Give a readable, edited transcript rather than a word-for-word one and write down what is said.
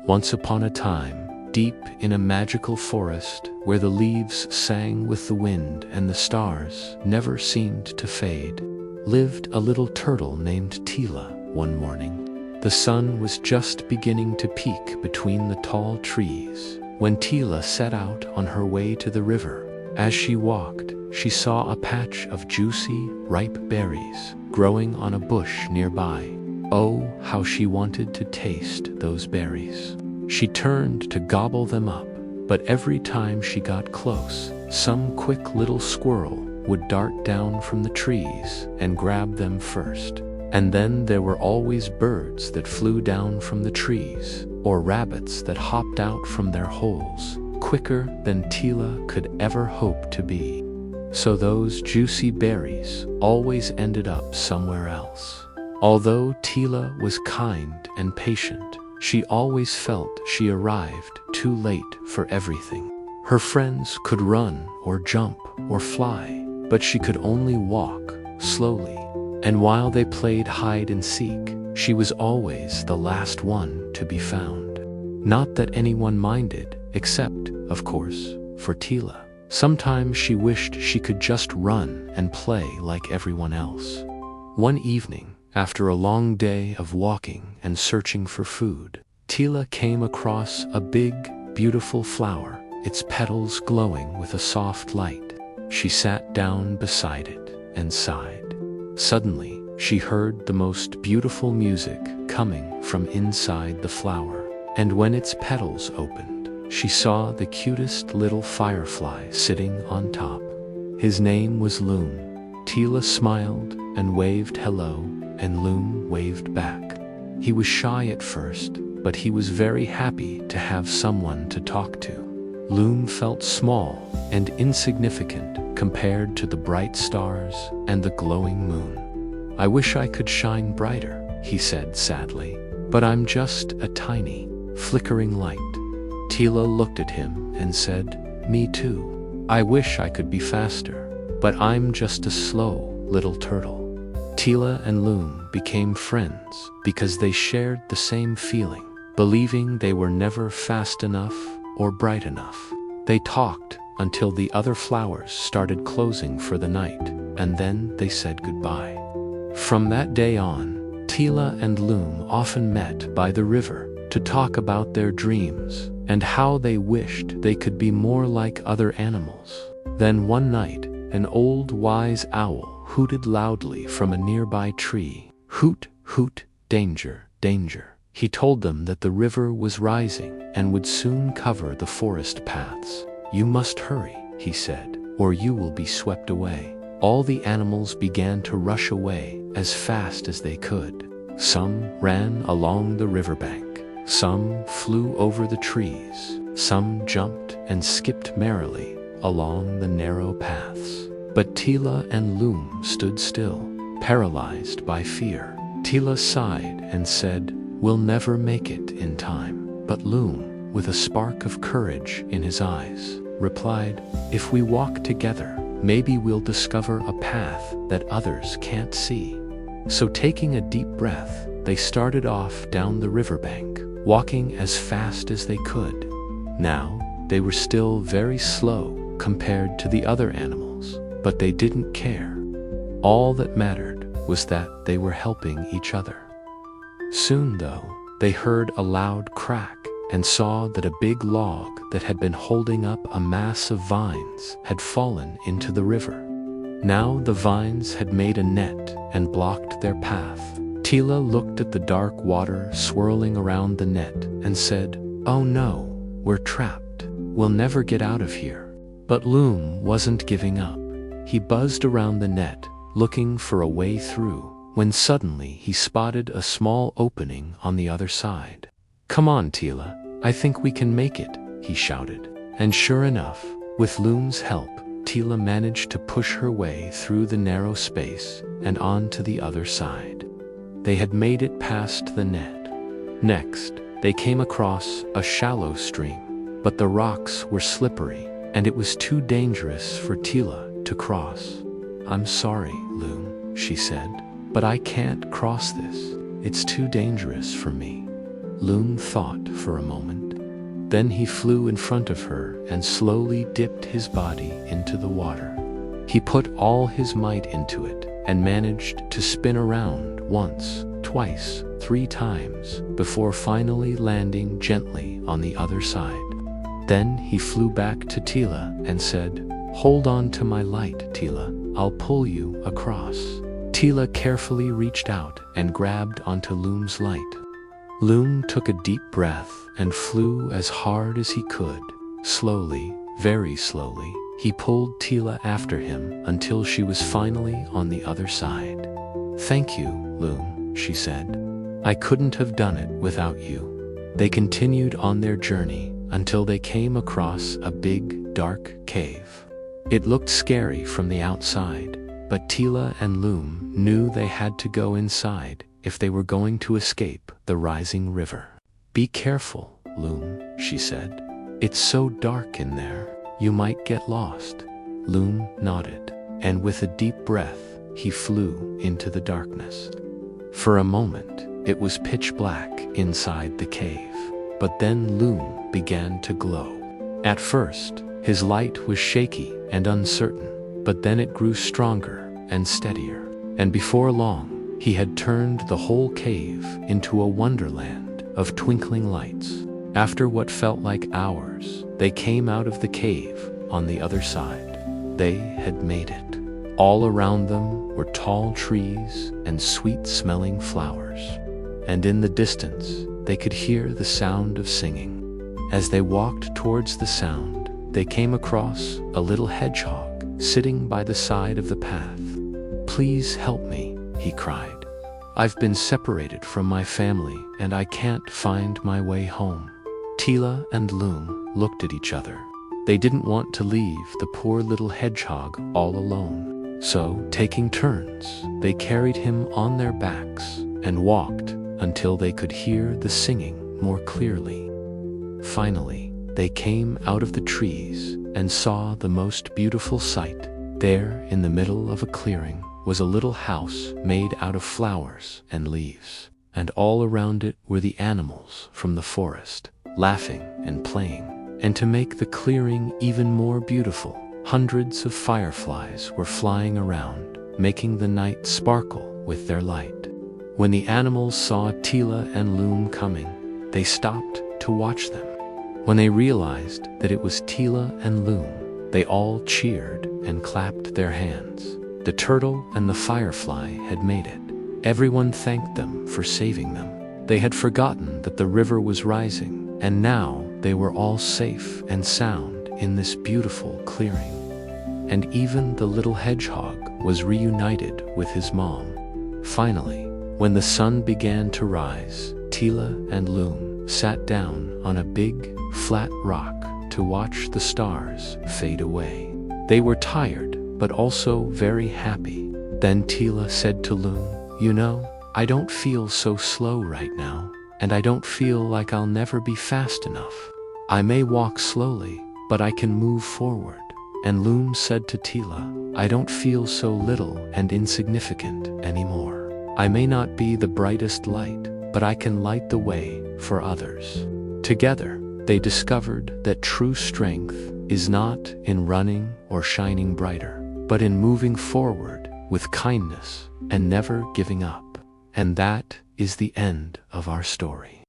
Once upon a time, deep in a magical forest, where the leaves sang with the wind and the stars never seemed to fade, lived a little turtle named Tila. One morning, the sun was just beginning to peek between the tall trees when Tila set out on her way to the river. As she walked, she saw a patch of juicy, ripe berries growing on a bush nearby. Oh, how she wanted to taste those berries. She turned to gobble them up, but every time she got close, some quick little squirrel would dart down from the trees and grab them first. And then there were always birds that flew down from the trees, or rabbits that hopped out from their holes, quicker than Tila could ever hope to be. So those juicy berries always ended up somewhere else. Although Tila was kind and patient, she always felt she arrived too late for everything. Her friends could run or jump or fly, but she could only walk slowly. And while they played hide and seek, she was always the last one to be found. Not that anyone minded, except, of course, for Tila. Sometimes she wished she could just run and play like everyone else. One evening, after a long day of walking and searching for food, Tila came across a big, beautiful flower, its petals glowing with a soft light. She sat down beside it and sighed. Suddenly, she heard the most beautiful music coming from inside the flower, and when its petals opened, she saw the cutest little firefly sitting on top. His name was Lume. Tila smiled and waved hello, and Lume waved back. He was shy at first, but he was very happy to have someone to talk to. Lume felt small and insignificant compared to the bright stars and the glowing moon. "I wish I could shine brighter," he said sadly, "but I'm just a tiny, flickering light." Tila looked at him and said, "Me too. I wish I could be faster, but I'm just a slow little turtle." Tila and Lume became friends because they shared the same feeling, believing they were never fast enough or bright enough. They talked until the other flowers started closing for the night, and then they said goodbye. From that day on, Tila and Lume often met by the river to talk about their dreams and how they wished they could be more like other animals. Then one night, an old wise owl hooted loudly from a nearby tree. "Hoot, hoot, danger, danger." He told them that the river was rising and would soon cover the forest paths. "You must hurry," he said, "or you will be swept away." All the animals began to rush away as fast as they could. Some ran along the riverbank, some flew over the trees, some jumped and skipped merrily along the narrow paths. But Tila and Lume stood still, paralyzed by fear. Tila sighed and said, "We'll never make it in time." But Lume, with a spark of courage in his eyes, replied, "If we walk together, maybe we'll discover a path that others can't see." So taking a deep breath, they started off down the riverbank, walking as fast as they could. Now, they were still very slow compared to the other animals, but they didn't care. All that mattered was that they were helping each other. Soon, though, they heard a loud crack and saw that a big log that had been holding up a mass of vines had fallen into the river. Now the vines had made a net and blocked their path. Tila looked at the dark water swirling around the net and said, "Oh no, we're trapped. We'll never get out of here." But Lume wasn't giving up. He buzzed around the net, looking for a way through, when suddenly he spotted a small opening on the other side. "Come on, Tila, I think we can make it," he shouted. And sure enough, with Lume's help, Tila managed to push her way through the narrow space and onto the other side. They had made it past the net. Next, they came across a shallow stream, but the rocks were slippery, and it was too dangerous for Tila to cross. "I'm sorry, Lume," she said, "but I can't cross this. It's too dangerous for me." Lume thought for a moment. Then he flew in front of her and slowly dipped his body into the water. He put all his might into it and managed to spin around once, twice, 3 times before finally landing gently on the other side. Then he flew back to Tila and said, "Hold on to my light, Tila. I'll pull you across." Tila carefully reached out and grabbed onto Lume's light. Lume took a deep breath and flew as hard as he could. Slowly, very slowly, he pulled Tila after him until she was finally on the other side. "Thank you, Lume," she said. "I couldn't have done it without you." They continued on their journey until they came across a big, dark cave. It looked scary from the outside, but Tila and Lume knew they had to go inside if they were going to escape the rising river. "Be careful, Lume," she said. "It's so dark in there, you might get lost." Lume nodded, and with a deep breath, he flew into the darkness. For a moment, it was pitch black inside the cave, but then Lume began to glow. At first, his light was shaky and uncertain, but then it grew stronger and steadier, and before long, he had turned the whole cave into a wonderland of twinkling lights. After what felt like hours, they came out of the cave on the other side. They had made it. All around them were tall trees and sweet-smelling flowers, and in the distance, they could hear the sound of singing. As they walked towards the sound, they came across a little hedgehog sitting by the side of the path. "Please help me," he cried. "I've been separated from my family and I can't find my way home." Tila and Lume looked at each other. They didn't want to leave the poor little hedgehog all alone. So, taking turns, they carried him on their backs and walked until they could hear the singing more clearly. Finally, they came out of the trees and saw the most beautiful sight. There, in the middle of a clearing, was a little house made out of flowers and leaves, and all around it were the animals from the forest, laughing and playing. And to make the clearing even more beautiful, hundreds of fireflies were flying around, making the night sparkle with their light. When the animals saw Tila and Lume coming, they stopped to watch them. When they realized that it was Tila and Lume, they all cheered and clapped their hands. The turtle and the firefly had made it. Everyone thanked them for saving them. They had forgotten that the river was rising, and now they were all safe and sound in this beautiful clearing. And even the little hedgehog was reunited with his mom. Finally, when the sun began to rise, Tila and Lume sat down on a big, flat rock to watch the stars fade away. They were tired, but also very happy. Then Tila said to Lume, "You know, I don't feel so slow right now, and I don't feel like I'll never be fast enough. I may walk slowly, but I can move forward." And Lume said to Tila, "I don't feel so little and insignificant anymore. I may not be the brightest light, but I can light the way for others." Together, they discovered that true strength is not in running or shining brighter, but in moving forward with kindness and never giving up. And that is the end of our story.